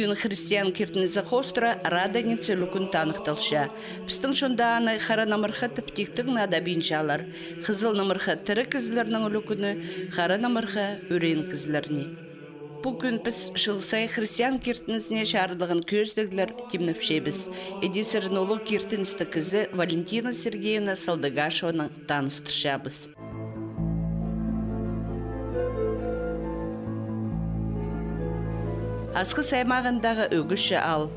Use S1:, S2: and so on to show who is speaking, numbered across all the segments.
S1: Күн христиан киртinize хостра раданицы лукун танықталша. Пістің шондағаны қара намырға тіптіктің нада бинчалар. Қызыл намырға тірі кізлерінің лукуны, қара намырға өрен кізлеріне. Бұл күн біз шығысай христиан киртинізіне шарылығын көздігілер темніпшебіз. Эдисерін олу киртиністі кізі Валентина Сергеевна Салдыгашеваның таныстыршабыз. Асқы саймағындағы өгіші ал.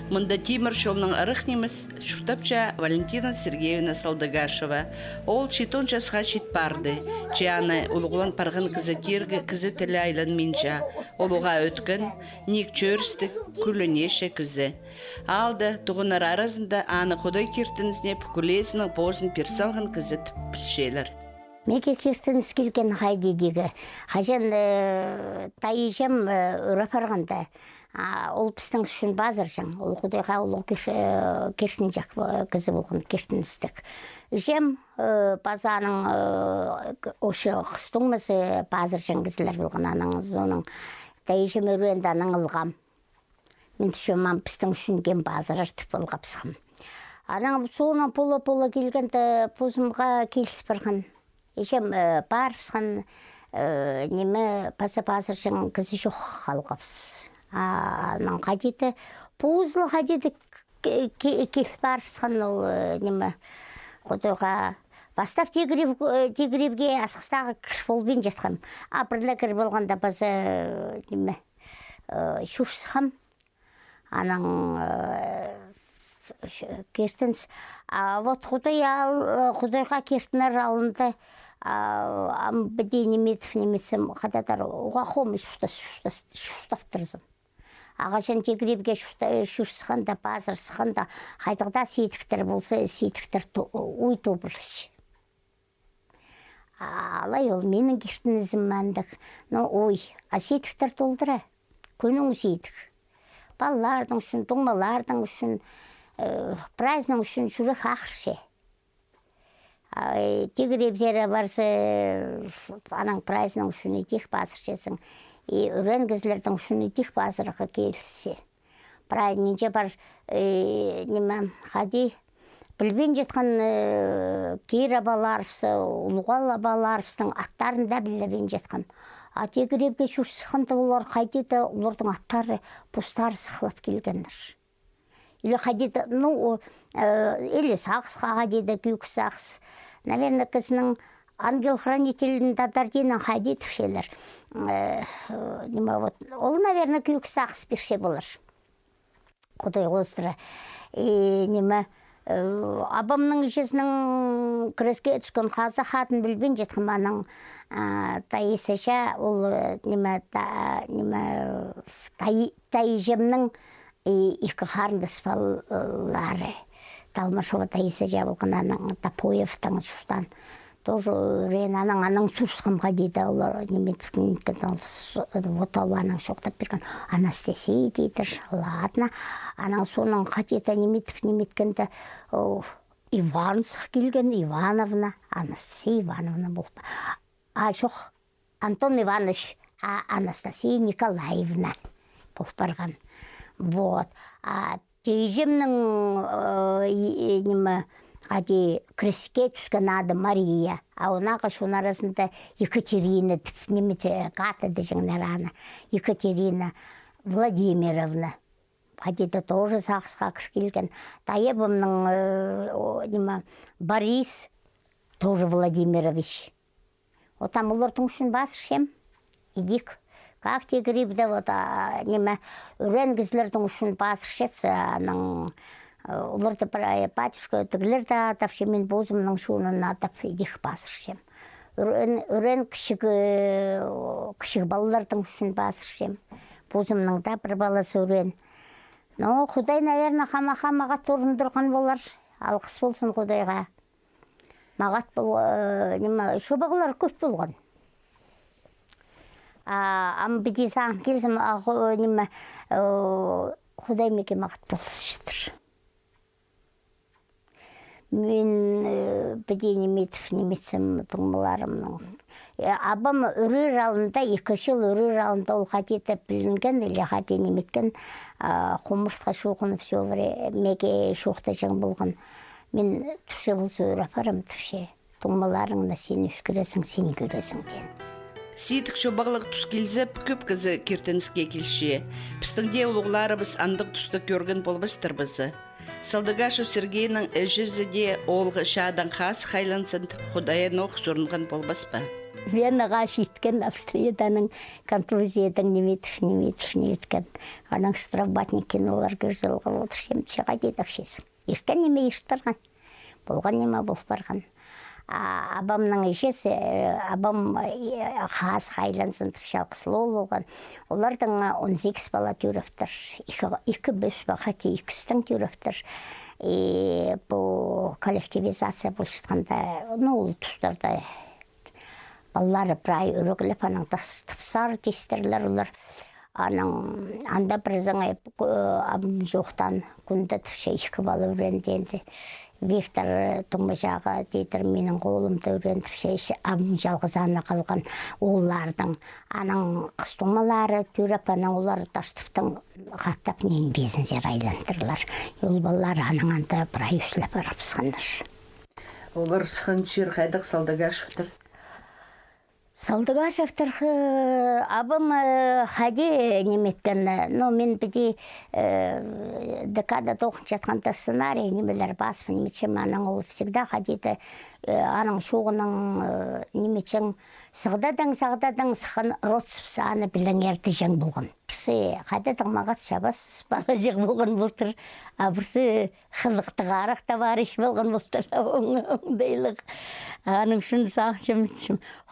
S1: Мұнда Тимир шолның ырық неміз шұртапча Валентина Сергеевна Салдыгашева. Ол 7 жасға шет барды. Чаяны ұлғылан парғын кізі кергі кізі тілі айлан менжа. Олуға өткін, нек чөрістік күлінеше кізі. Алды тұғынар арасында аны құдай кертінізіне пүкілесінің позын персалғын кізі тіпілшелер.
S2: Меке кестін скелген хайдедегі. Хажан тайыжам үрапарғанда. Ол пістің үшін базыр жан. Ол құдайға ол керсін жақ кізі болған керсін істік. Жем базаның ошы қыстыңмыз базыр жан кізілер болған анаңыз. Оның тайыжам өренді аның ұлғам. Мен түшеман пістің үшін ген базыр артып болғапсығым. Аның соның полы-полы келгенді позымға келіс бірғын. Ешем бар сқан неме пасы-пасыр шың кізі жоқ қалғапс. Аның қадеті, пұзылы қадеті кел бар сқан ол неме құдыға бастап тегіребге асқыстағы кіш болбен жатқам. Бірлі кір болғанда базы неме шүрсіқам. Аның керстінс. Вот құдайға керстінер алынды. Бәдей немецім қадатар оға қомы шұштаптырызым. Ағашын тегіребге шүрсіқанда, базырсықанда, қайтықта сейтіктер болса, сейтіктер ой тобырлыш. Алай ол менің керстінізім мәндік. Ой, сейтіктер толдыра, көнің сейтік. Балалардың үшін, доңмалардың үшін, праздның үшін жүрек ақырше. Тегіребдері барсы, аның праздның үшін етек басыршесің. Үрен кізлердің үшін етек басырығы келіссе. Праздненше бар қади білбен жетқан кейір абаларыпсы, ұлғал абаларыпсының аттарында білбен жетқан. Тегіребге жүрсіқынды олар қайдеді, олардың аттары бұстары сықылап келгендір. Или қадеді, или сақсыға қадеді, күйік сақсы. Наверное, кізінің ангел-хранителін дадардейін қадеді шелер. Ол, наверное, күйік сақсы берше болыр. Құдай қостыры. Абамның жезінің күреске түскен қазы қатын білбен жеткіманың тайысыша, ол тайыжемнің екі қарындас балары. Талмашова тайысы жабылған аның Тапоевтың сұштан. Тоже рен аның сұсқымға дейді, олар оталаның шоқтап берген. Анастасия дейдір, ладно. Аның соның қатеті неметкенді Ивансық келген, Ивановна, Анастасия Ивановна болды. Жоқ, Антон Иванович, Анастасия Николаевна болып барған. Вот. Тейжемнің креске түскен ады Мария. Онаға шын арасында Екатерина, немесе қатыды жыңнар аны. Екатерина Владимировна. Қадеті тоже сақсыға кіш келген. Таебымның Борис тоже Владимирович. Отам олардың үшін басыршем. Идик. Как тегіребді, үрен кізлердің үшін басыршетсі, оларды батюшка өтігілерді атап, мен бозымның шуынын атап, едек басыршем. Үрен кішік балалардың үшін басыршем. Бозымның да бір баласы үрен. Құдай, наверное, мағат орындырған болар. Алқыс болсын құдайға. Мағат бұл, шобағылар көп болған. Бәдей саған келсім, құдай меке мағат болсыштыр. Мен бәдей неметсім тұңмыларымның Абам үрі жалында, 2 жыл үрі жалында ол қатеті білінген, или қате неметкен, құмыртқа шоқыны все меге шоқта жың болған. Мен түше болса өр апарам түше. Тұңмаларыңна сен үскіресің, сен көресің ден.
S1: Сийтік шобағылық тұс келзіп, көп кізі кертініске келші. Пістіңде ұлғыларыбыз андық тұсты көрген болбыстыр бізі. Салдыгашев Сергейнің әжізі де олғы шадан қас қайлансын, құдайын оқ сұрынған болбас ба?
S2: Венаға шеткен Австрияданың контузиядан неметкен. Аның штрафбатникен олар көрзілгі отыршем чыға дедік шесің. Ешкен неме ештірған, болған неме болып барған. Абамның ешесі, абам қас қайлансын тұпшалқысылы болған. Олардың 18 бала түріптір, 2 бөс бақати 2-стің түріптір. Бұл коллективизация бұл шытқанда, ол тұстарда балалары бірай өрігіліп, аның тұпсар тестерлер олар. Анда бір заңай абым жоқтан күнді түпше 2 бала өренденді. Виктор тұңмышаға дейтір менің қолымды өрендіпше абым жалғызаны қалған олардың. Аның қыстумалары түріп, аның олар таштыптың қаттап нен безінзер айландырлар. Ол балалар аның анда бір ай үсіліп арапсығаныр.
S1: Олар сықыншыр қайдық Салдыгашевтір?
S2: Салдыгашевтір абым хаде неметкен, но мен біде декада тоқын жатқанда сценарий немелер басып неметшім, аның ол всегда хадеті аның шоғының неметшің сағдадан сықын ротсыпсы аны біліңерді жәң болған. Бірсі хадетің мағат шабас бала жең болған болтыр, бірсі қылықты ғарық тавариш болған болтыр, оңдайлық. Аның шын сақшым,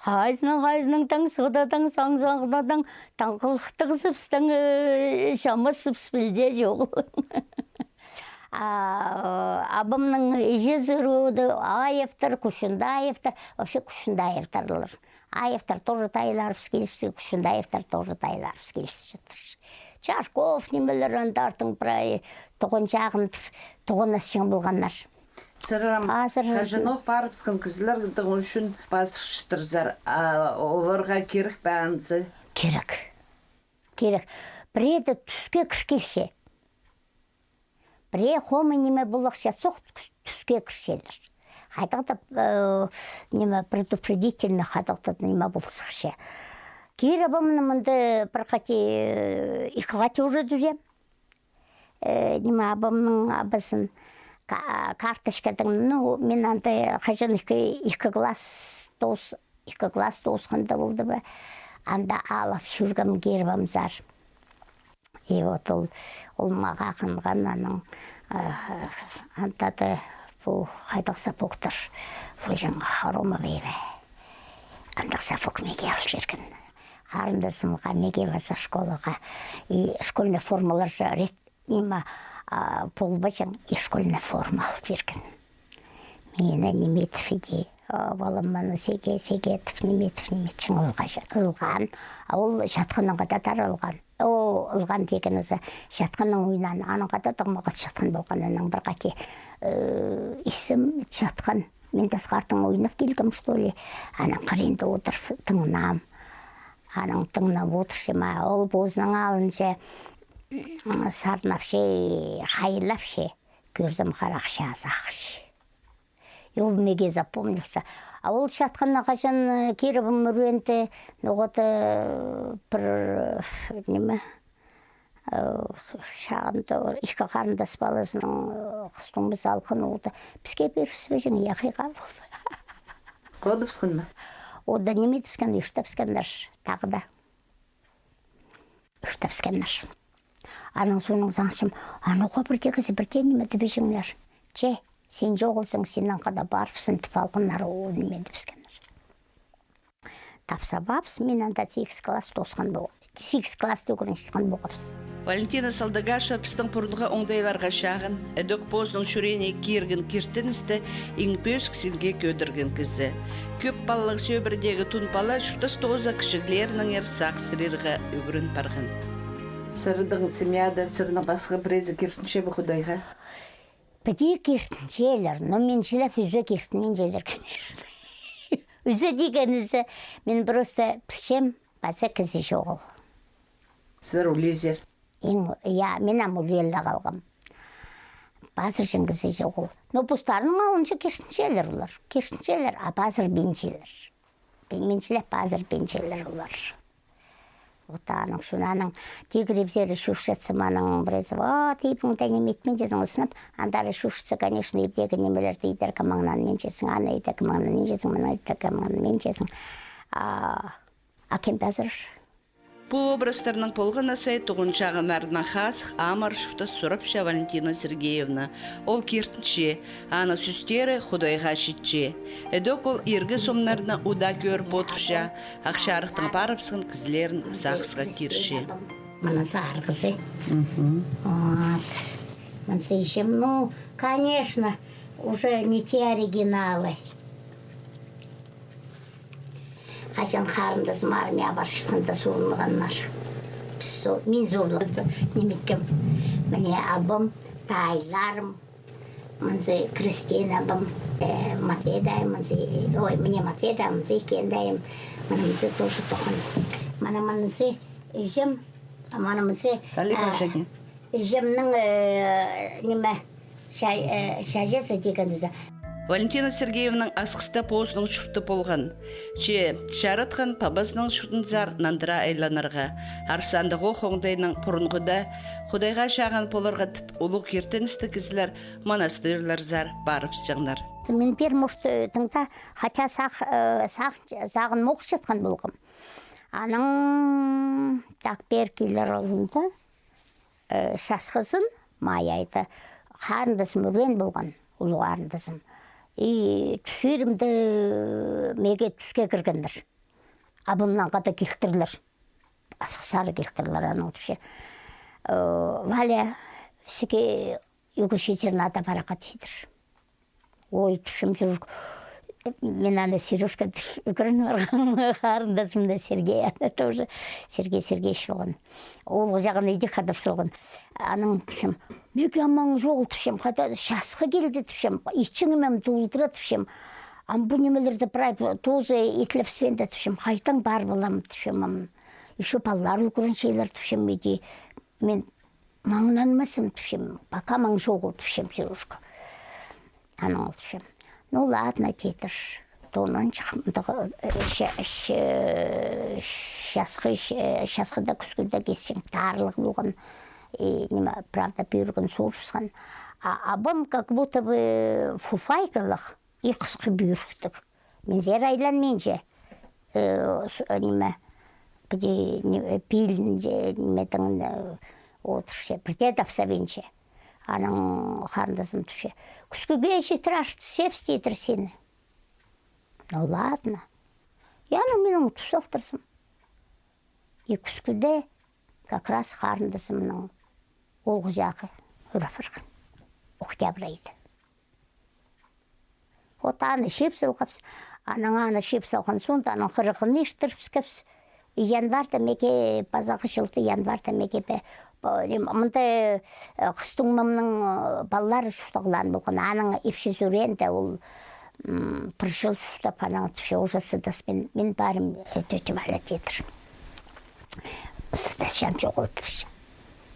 S2: қайзының таң сығдадан саңзағдадан таңқылықты қысыпстың шамасыпс білде жоқ. Абымның ежезіруді Аевтар, Күшіндаевтар, вообще Күшіндаевтарлар. Аевтар тоже тайларып келіпсі, Күшіндаевтар тоже тайларып келіпсі жатыр. Чашков немелер андардың бірай тұғын жағын, тұғын асшың болғандар.
S1: Сырырам, қажынық барып сықын кізілер дұғын үшін басық шытырзар, оларға керек бәңізі?
S2: Керек. Біреді түске кіршкелше. Бірі қомы неме бұлықша соқ түске кіршелер. Қайдақта предупредительно қайдақта неме бұлықша. Кейір абамын мұнды бір қате 2 қате уже дүзем. Неме абамның абысын карточкадан, мен андай қажын 2 класс тоғысқанда болды ба, анда алып жүргім кербамзар. И вот ол маға қынған аның антады бұл қайдақ сапоқтыр, бұл жаңға қарума бейбі. Андақ сапоқ меге ал жерген. Қарындасымға меге баса школаға. И школьный формалар рет нема полбачан и школьная форма берген. Мені неметіп еде. Баламаны сегетіп, неметіп ұлған. Ол жатқаныңға да таралған. Ұлған дегенізі жатқанның ойнан, аныңға да тұғмағат жатқан болған. Оның бір қате исім жатқан. Мен дасқартың ойнап келгім, что ли. Аның қыренді отыр, тыңнам. Аның тыңнап отыршыма. Ол бозының алынша сарнапшы, қайылапшы, көрзім қарақшы азақшы. Ол меге запомнился. А ол шатқанна қашан керібім үренті, ноғыты бір неме шағында 2 қарындас баласының құстыңыз алқын оғыды. Бізге берісі бәжің яқиға болды.
S1: Қоды піскен ма?
S2: Ода неме піскен, 3 піскендер тағы да. 3 піскендер. Аның соның заңшым, ануға бірдегізі бірден неме бәжіңдер. Сен жоғылсың, сенің қада барыпсың, тіпалғынлары неменді піскендер. Тапса бапс, мен анда 8 класс тосқан болған. 8 класс төгірін шытқан болғапс.
S1: Валентина Салдыгашева пістің пұрынға оңдайларға шағын, әдөк бозның шүрене керген кертіністі еңпөз кісінге көдірген кізі. Көп балылық сөбірдегі тұн бала шүртас тоғыза кішіглерінің сақ сірерға өгірін барған. Сырдың семьяда сырның басқы бірезі кертінші бұл құдайға?
S2: Біде кертін желер, но мен желеп үзі кертін мен желер кәнер. Өзі дегенізі, мен просто білсем, баса кізі жоғыл.
S1: Сіздер үлезер.
S2: Я, мен амулелі қалғам. Базыр жыңғызы жоғыл. Но бұстарының алыншы кешіншелер олар. Кешіншелер, а базыр бенчелер. Меншілер базыр бенчелер олар. Отаның шунаның тигребзері шушатсы маның бірізі, тейпің дәнеметмен жезің ұсынып, андары шушатсы, конечно, ебдегі немелерді едер кімаңнан мен жезің, ана едер кімаңнан мен жезің, мына едер кімаңнан мен жезің. Акен бәзір.
S1: Бұл образдарының полғана сай тұғыншағын ардына қасық амар шуқта сұрапша Валентина Сергеевна. Ол кертінші, ана сүстері құдайға шетче. Эдок ол ергі сомнарына уда көріп отырша, ақшарықтың барыпсығын кізлерін сақсыға керші.
S2: Мына сарғызы. Мынсы ішім, ну, конечно, уже не те оригиналы. Қашан қарындасым армия баршысында соғылғанлар. Мен зорлықты неметкем. Міне абым, тайларым, мынсы Кристина абым, Матвейдайым, міне Матвейдайым, мынсы Екендайым, мынымсы тоже тұқын. Мынымсы жым, мынымсы жымның неме шажесі деген дүзі.
S1: Валентина Сергеевнаның асқыста позының шұрты болған. Че шаратқан пабасының шұртын зар нандыра айланырға. Арсандығы қоңдайының бұрынғыда құдайға шаған боларға тіп ұлық ертеністі кізілер монастырлар зар барып сыңнар.
S2: Мен бір мұшты тыңда, хача сағын мұқш жатқан болғым. Аның тақбер келер олында шасқызын маяйды. Қарындасым өрен болған, ұлы қарындасым. Түсерімді меге түске кіргендір. Абымнан қата кектірлер. Сары кектірлер аның түше. Валя, секе үгі шетерін ата барақа тейдір. Ой, түшім жүрік. Мен ана Сережка үкірін барған қарындасымда Сергей. Ана тоже Сергей шоғын. Ол жағын үйде қадып сылғын. Аның түшім. Меге амаң жоғыл түшем, қата шасқы келді түшем, ичіңімем туылдыра түшем. Бұл немелерді прайп тозы етіліп спенді түшем, қайтан бар болам түшем. Еще баллар үкірін шейлер түшем меде. Мен маңнанмасым түшем, бақа маң жоғыл түшем Сережка. Аның түшем. Ну ладно, тетір. Тонын шасқыда күскілді кесен тарлық болған. Правда, бүйіргін соғысқан. Абым как будто бы фуфайкалық и қысқы бүйіріктік. Мен зер айлан менше пилін отыршы, бірде тапса менше. Аның қарындасым түше. Күскіге страшно сепс дейтір сені. Ну ладно. Яны менің тұсақтырсым. И күскіде как раз қарындасымның олғы жағы үрапырған. Октябрь айды. Вот аны шеп салғапс. Аны шеп салған сонда аның қырықын ештіріпс кәпс. Январда меке базағы жылды январда меке бе. Мұнда қыстыңмымның балалары шұқтағылан болған. Аның епші зөренді ол бір жыл шұқтап аның түше ожасыдас мен барым төтіп әлі дедір. Сыдас жам жоқ олтыпшы.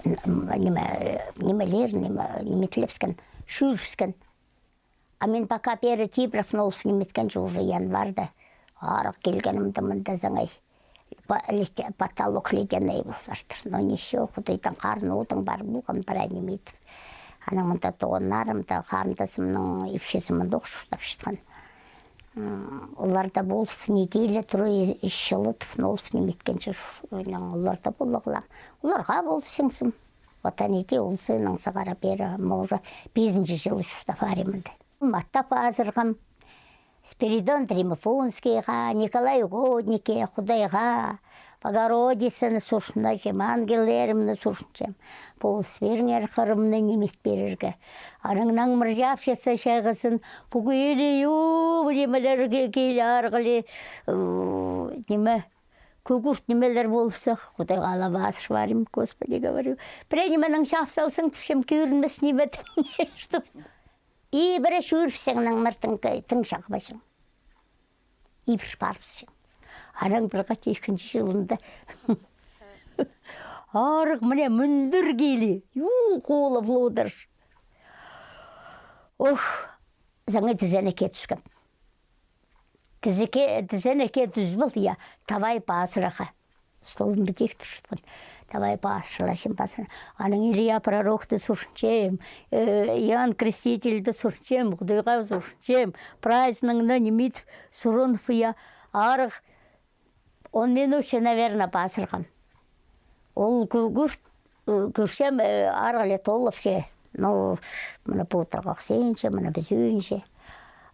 S2: Немелер, неметіліпскен, шүріпскен. А мен пока бері тибров нолф неметкен же уже январда. Арық келгенімді мұнда заңай. Потолок ледяный был, но ничего, құдайдан қарын одан бар болған бір әнемейді. Ана мұнда тоғынарымда қарындасымның епшесімін оқшықтап шытқан. Оларда болып неделя трое жылытып, нолып неметкенше оларда болығылам. Оларға болды сіңсім. Ота неде ол сының сығара бері, уже 5-ші жылы шұқтап аремінді. Маттап азырғым. Спиридон Тримофонскийға, Николай Угоднике, Құдайға, Богородицыны сұршында жем, ангелдерімні сұршын Пол сверңер қырымны немет берерге. Арыңнан мұржапшеса шағысын, бұгелі немелерге келі арғылы, неме, күгірт немелер болыпсақ, Құдайға ала басыр барым, Господи, говорю. Пренеменің шапсалсың түшем көрінмес неметің, штып. И бірі шүріпсіңнің мұртың тың шақпасың. ибір барбыз. Анаң бір қат екінші жылында арық міне мүндір келі, қолы бұлудыр. Заңы тізенеке түскім. Тізенеке түз бұл, тавай басыраға. Столын бітек тұршытқан. Тавай басырлашым басыра. Аның Илья Пророкты сұршынчем, Иоанн Крестительді сұршынчем, Құдайға сұршынчем, праздныңны немет сұрынф, арық. Он минутше, наверное, басырғам. Ол көрсем арғылы толып ше. Мұны бұтырғақ сейінше, мұны біз үйінше.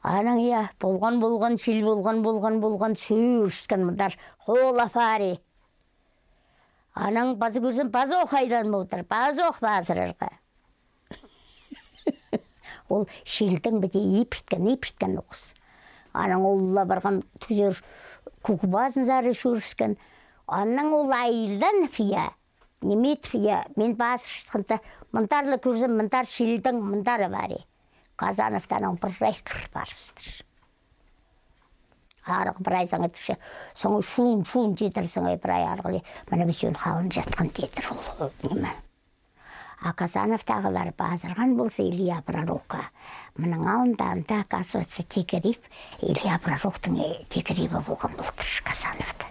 S2: Аның болған, шил болған, сүйірскен мұндар. Қол афари. Аның базы көрсем, базы оқайдан мұтыр, базы оқ базырырға. Ол шилдің біде епірткен оқыз. Аның олла барған түзер күкбазын зары шүріскен. Аның ол айылдан фия. Немет фия, мен басы шыққанда, мұндарлы көрсем, мұндар шилдің, мұндары бары. Казановтаның бір рай қыр барыстыр. Арық бір ай заңы түші, соңы шуын жетірсің бір ай арғылы. Мұны біз өн қауын жатқан жетір ол неме. Казановтағылар базырған болса Илья Пророкқа. Мұның ауындағында қасуатсы текіріп, Илья Пророктың текірібі болған болдыр Казановты.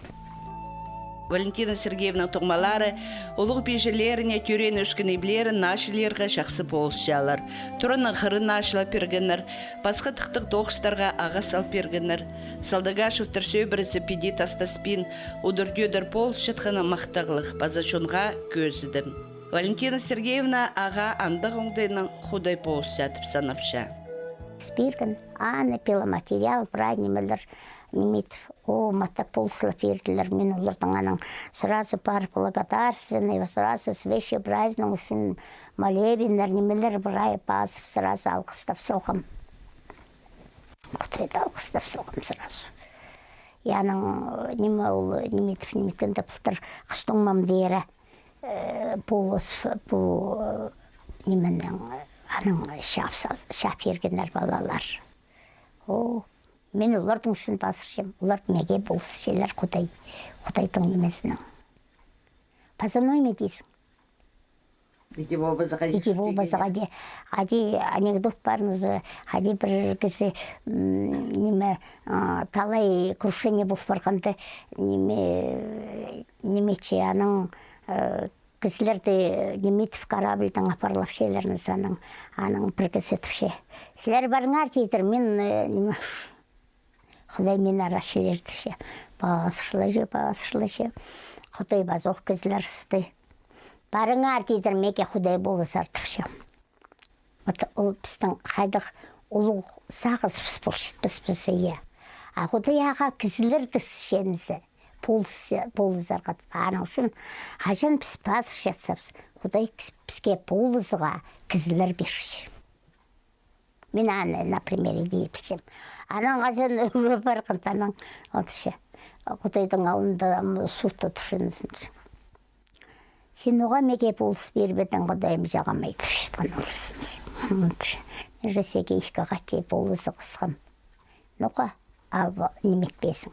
S1: Валентина Сергеевна тоғмалары олық бежелеріне түрен өшкін еблерін нашылерға жақсы болысшалар. Тұрының қырын нашыла пергінір, басқа тұқтық тоғыстарға аға сал пергінір. Салдагашев түрсөй бірісі педи тастаспин, удыр-дöдір болыс жатқаны мақтағылық базашонға көзідім. Валентина Сергеевна аға андық оңдайының худай болыс жатып санапша.
S2: Спиргін, аны пиломатериал, праднемелер, немет, мотополсылы перділер, мен олардың аның сразу бар благодарственный, сразу свящий праздник үшін молебендер, немелер бірай басып, сразу алқыстап салғым. Құтайды алқыстап салғым сразу. Яның неме ол неметкенді бұлтыр қыстыңмам дейірі болыс бұл неменің аның шап ергендер балалар. Мен олардың үшін басыршым. Олар мәге болсы шелер Құдайдың немесінің. Пазаной ме дейсің?
S1: Деке болбазыға
S2: Ади анекдот барыңыз, ади бір кісі неме талай крушение болып барғанды немече аның кісілерді неметіп корабльдің апарлап шелерін саның аның бір кісі түпше. Сілер барыңар дейтір, мен Құдай мен арашылерді ше. Басырлы. Құдай базоқ кізлер сысты. Барыңар дейтір, меке Құдай болысар түпше. Ол біздің қайдық ұлық сағыз біз е. Құдай аға кізлерді сішенізі. Болызар қады. Аның үшін қажан біз басыр жатсапыз. Құдай бізге болызыға кізлер берші. Мен аны, например, дейіп білсем. Аның қажан өрі бар қынтаның отышы. Құдайдың ауында суытты тұршынысың. Сен оға меге болыс бербедің Құдайым жағамай тұршытқан ұрысыңыз. Мен жасеге ішкі қате болызы қысқым. Ноға неметпесің.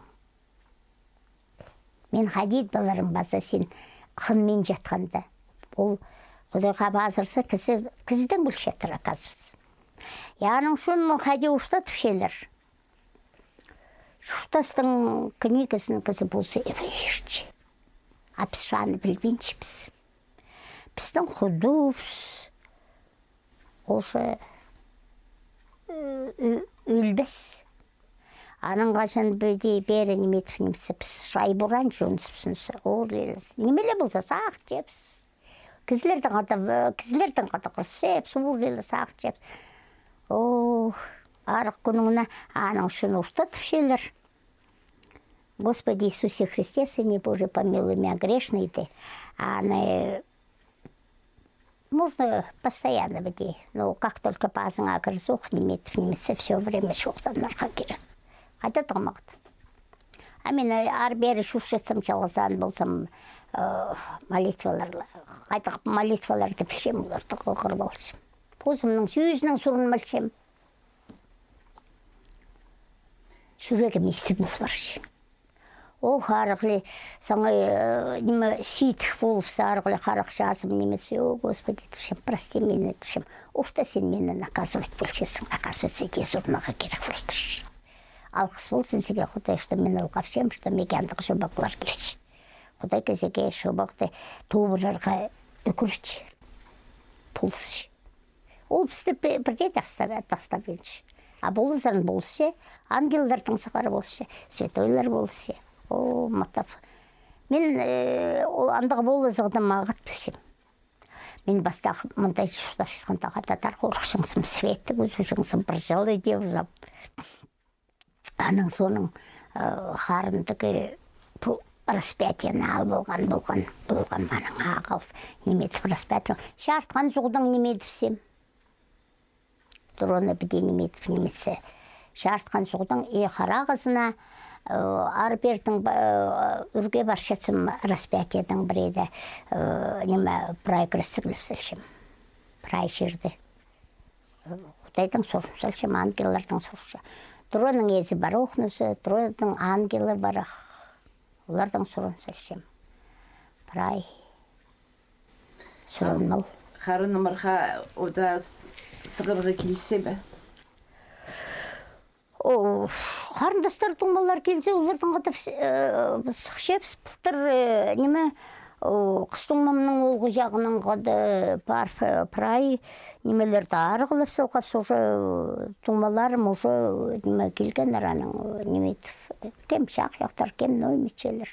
S2: Мен қадид баларым баса сен қынмен жатқанда. Ол Құдайға базырса кіздің бүл шатыра қазырсы. Яның шын қаде ұштатып шелер. Шуштастың книгасының кізі болса ебейші. Біз шаны білбейінші біз. Біздің құдуыз. Олшы өлбіс. Аның қашан бөде бәрі неметіп немесі біз шай бұран жөнсі бұсынсы. Немелі болса сақ жепіз. Кізлердің қата құрсеп, суырлелі сақ жепіз. Арық күніңіне аның үшін ұштатып шелер. Господи Иисусе Христе, Сыне Божий, помилуй меня грешный ты. Можно постоянно быть, но как только пазыңа кірсуқ, немetse все время шоқтанларға керек. Қайда тұрмақты. Мен ар-бері шушетсім жалғызан болсам молитваларды білсем, оларды қоқыр болсам. Өзімнің сөзінің сұрын білсем. жүрегім естіміз баршы. О, қарықлы, саңа неме ситх болып сарықлы қарық жазым немесе, о, Господи, душем, прости меня, душем, уфта сен мені наказывать болшесің, наказываться тез ұрнаға керек болдыр. Алқыс болсын себе, Құдай, что мен ұлғапшем, что мекендік жобақлар келші. Құдай кезеге жобақты туыбырарға өкірші, пұлсшы. Ол бізді бірде тастап енші. А болызарын болшы, ангелдардың сықары болшы, светойлар болшы. О, матап. Мен андығы болызығды мағыт білшім. Мен бастағы мұндай жұштап шысқандағы татар қорықшыңсым, светті көзушыңсым бір жылы деп ұзап. Аның соның қарындығы распятияны ал болған маның ағыл. Неметіп распятияны. Шартқан жоғдың неметіпсем. Дұрыны біде неметіп неметсе. Шартқан жоғдың қарағызына Арбердің үрге баршатсым распятияның бір еді, прай күрістігіліп сәлшім, прай жерді. Құдайдың сұрын сәлшім, ангеллардың сұршы. Тұрының езі бар оқнысы, тұрының ангелі бар, олардың сұрын сәлшім. Прай сұрын мұл.
S1: Қарын ұмырға ода сығырғы келсе бі?
S2: Қарындастар тұңбалар келсе, олардың ғатып сықшепс бұлтыр неме қыстыңмамның олғы жағының ғады бар прай немелерді арғылып сылқап соғы тұңбаларым уже неме келген араның неметіп кем шақ-яқтар, кем ноймечелер.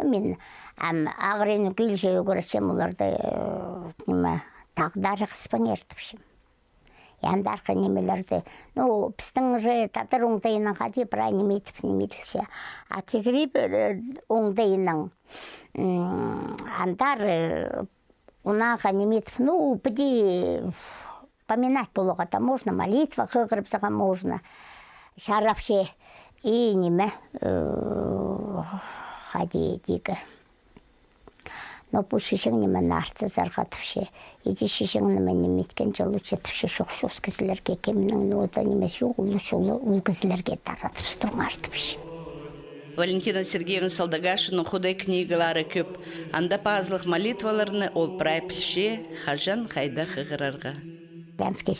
S2: Мен ағырені келже көресем оларды неме тағдары қыспан ертіпшім. Яндарқы немелерді. Пістің же татыр оңдайының қади бірай неметіп неметілсе. А тегіріп оңдайының андар унаға неметіп, біде поминать болуға можно, молитва қығырып заға можно. Шарапше и неме қади дегі. Бұл шешің неме нарты зарғатыпше. Еде шешің неме неметкен жылы жетіпше шоқ-шоқ кізілерге кемінің ода немесе ұл кізілерге таратып стұрмартыпше.
S1: Валентина Сергеевна Салдагашының Құдай книгалары көп. Анда пазлық молитваларыны ол прай пілше, хажан қайда қығырарға.
S2: Славянский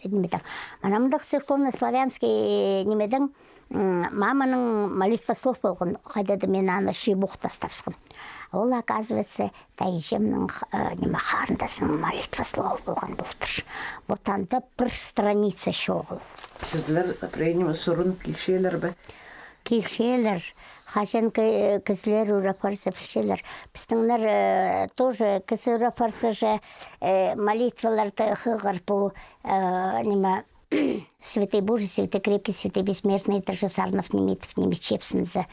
S2: немедің. Анамдық церковно-славянский немедің маманың молитва слов болған. Қайдады мен аны шибуқ тастапсқым. Ол, оказывается, тайжемнің қарындасының молитва слов болған болдыр. Бұтанда бір страница шоғыл.
S1: Сізлер прейнема сұрын келшелер бі?
S2: Келшелер. Хашен кізлер үрапарсы пішелер. Біздіңлер тоже кізі үрапарсы же молитваларды қығыр бұл Святой Божий, Святой Крепкий, Святой Бессмертный, Тыржы Сарнов неметіп немечепсінзі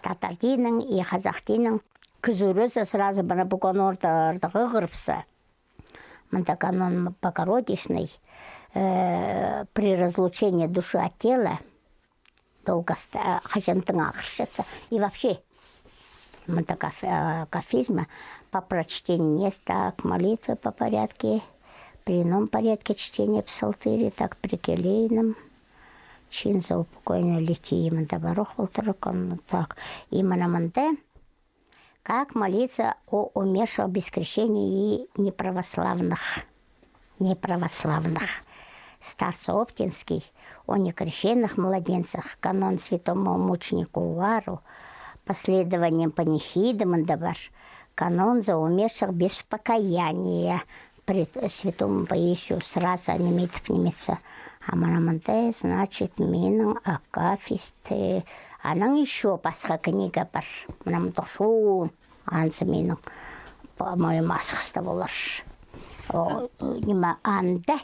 S2: татар дейінің и қазақ дейінің күзурізі сразу бана бұған орды қығырпсы. Мында канон Богородичный при разлучении души от тела долго хажантың ақыршатся. И вообще, кафизма по прочтению есть так, молитвы по порядке, при ином порядке чтения псалтыри, так при келейном, чин за упокойное литие, манда барох волтаракон, так. Именно манда, как молиться о умерших без крещения и неправославных. Старца Оптинский, о некрещенных младенцах, канон святому мученику Увару, последованием панихиды Мандабар, канон за умерших без покаяния, пред святому Паисию сразу неметіп немеца. А манамантай, значит, менің акафисты. Аның еще басқа книга бар. Манам тоқшу ансы менің, по-моему, асықсты болар. Нема анда,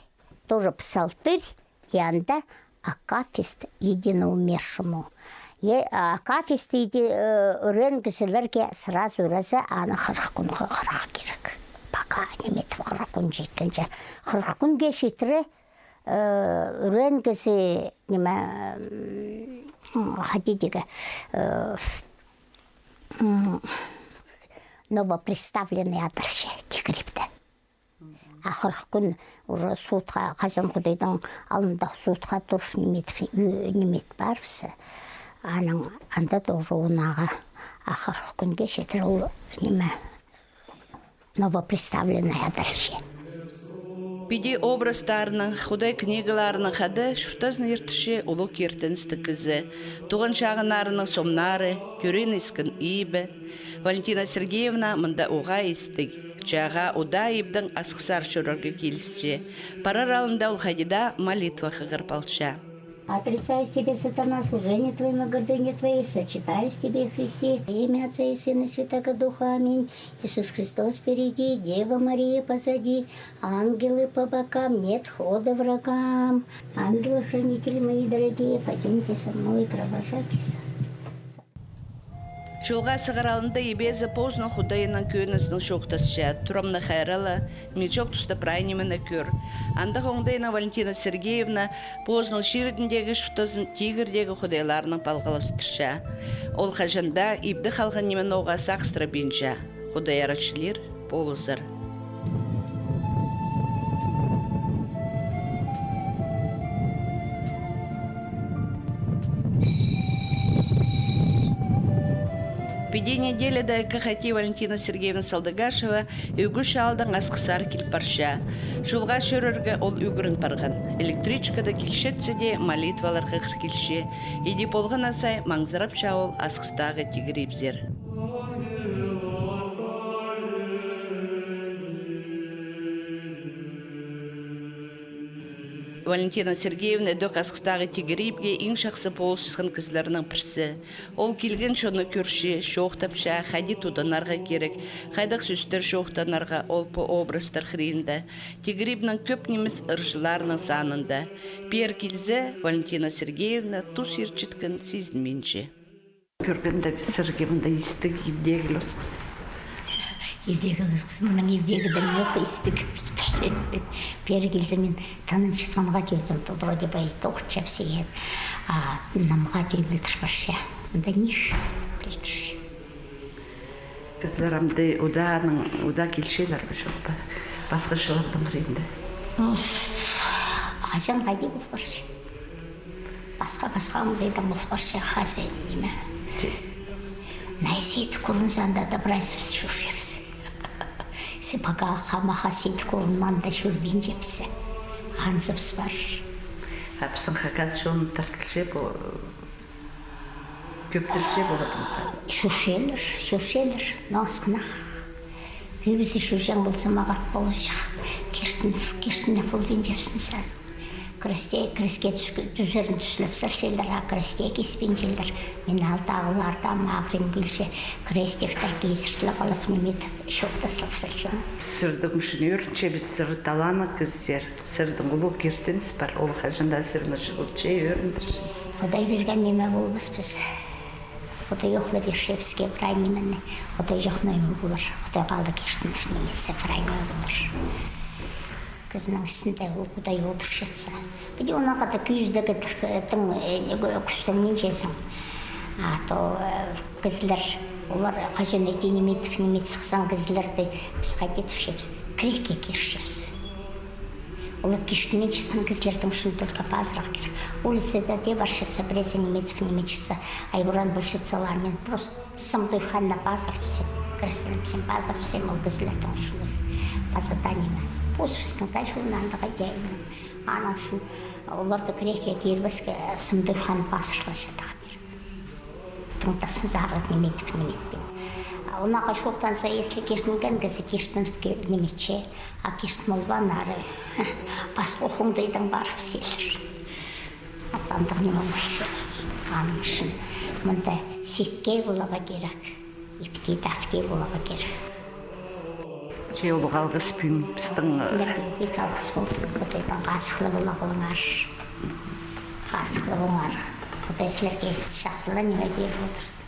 S2: тоже псалтырь, и анда акафист единоумершему. Акафист үрен кісілерге сразу үрәзі аны 40 күнгі қырақ керек. Пока неметіп 40 күн жеткенше. 40 күнге шетірі үрен кісі хотите новоприставленный адресе текрипті. Ақырғы күн уже суытқа, Қажан Құдайдың алдында суытқа тұрып немет бар бісі. Анда да уже онаға ақырғы күнге жетір ол неме новоприставленная дальше.
S1: Биди образдарының, Худай книгаларының хады шуртазны ертіші ұлы кертіністі кізі, туған шағынарының сомнары, көрін искін ибі. Валентина Сергеевна мұнда оға істік. Чаға уда ибдің асқысар шөрірге келісше. Парар алында ол хадида молитва қығырпалша.
S2: Отрицаюсь тебе, сатана, служение твоему, гордыне твоей, сочетаюсь тебе, Христе, имя Отца и Сына и Святого Духа, аминь. Иисус Христос впереди, Дева Мария позади, ангелы по бокам, нет хода врагам. Ангелы-хранители мои дорогие, пойдемте со мной и провожайтесь.
S1: Жолға сығаралында ебезі позны Худайының көнізінің шоқтасша, тұрамны қайрала, мечок тұста прайнемені көр. Андық оңдайына Валентина Сергеевна позның ширдіндегі шуқтасын тигірдегі Худайларының палғаластырша. Ол қажында ибді қалған немен оға сақстыра бенжа. Худай арачылер болызыр. Педи неделя да кахати Валентина Сергеевна Салдагашева үгіш алдың асқысар келіп барша. Жолға шөрірге ол үгірін барған. Электричкада келшетсе де молитвалар қықыр келше. Еди болған асай маңзырап шауыл асқыстағы тигірейбзер. Валентина Сергеевна дөк асқыстағы тигірейбге ең шақсы болышысқан кізлерінің пірсі. Ол келген шоны көрші, шоқтапша, хади туданарға керек, қайдақ сөстер шоқтанарға ол по образдар хрейінді. Тигірейбнің көп неміз ұржыларының санында. Пер келзе Валентина Сергеевна тұс ерчіткін сезінменші. Көргенде біз Сергеевна естік ебдегі лосқыз.
S2: Евдегі лосқыз, мұның евдегі дәм жоқ естік. Пері келсе мен танын шытқанға дейтін, вроде бы тоқытша все, а намға дей білдірші. Мұнда ниш білдірші.
S1: Қызларамды ұда келшелер бі жоқ па? Басқа шылардың қырында?
S2: Қажан қайды бұл баршы. Басқа ұмдайдан бұл баршы қасы неме. Найсейті көрін занда да бірайсыз шушепсі. Сепаға қамаға сейті көрінман да жүрбен жепсі. Анзыпсы бар.
S1: Апсын қақаз шоны тартылшы бұл... Көптірші болатын сады?
S2: Шушелер, нағысқынақ. Көбісі шушан болса мағат болашы. Кештінді болбен жепсін сады. Креске түзерін түсліп сәршелер, кресте кеспен желдер. Мен алдағыларда мағырын келші, крестектер кейсіртлі қалып немет шоқтасылып сәршем.
S1: Сырдың үшін өрінше біз сыры таланы кіздер. Сырдың ұлы кертініз бар, ол қажында сырны шығылче өріндірші.
S2: Құдай берген неме болбыз біз. Құдай оқлы берше бізге бірай немене. Құдай жоқ нөймі болыр. Құдай қалды кештіндір немесе бірай нөй болыр. Кізінің ішінде Құдай отырш етсі. Біде оны қада күйіздегі күстіңмен жесің. То кізілер, олар қажан әйте немет сықсан кізілерді біз қайтетіп шепсі. Крекке кершепсі. Олар кештімен жесін кізілердің үшін только пазырақ кер. Улицада де бар шетса, бірезе немет шетса, айбұран бұл шетсалармен. Просто сымды ханна пазырып сен, кірістіліп сен пазырып сен ол кізілердің үшін. Пазада неме. Осыпыстың тай жолынандыға деймін. Аның үшін оларды крекке кербіске сымды хан басырлашадыға беріп. Тыңдасын зағырат неметпен. Онаға шоқтанса, если кештінген кізі кештініп неметше, а кештін олбан ары бас қоқыңдайдың барып селер. Атандық неме өтсе. Аның үшін мұнда сетке болаға керек, ептей болаға керек.
S1: Жей олы қалғыс бүйін біздің...
S2: Сілерге қалғыс болсын, Құдайдан қасықлы болағылыңар. Қасықлы болыңар. Құдай сілерге жақсылы неме беріп отырсын.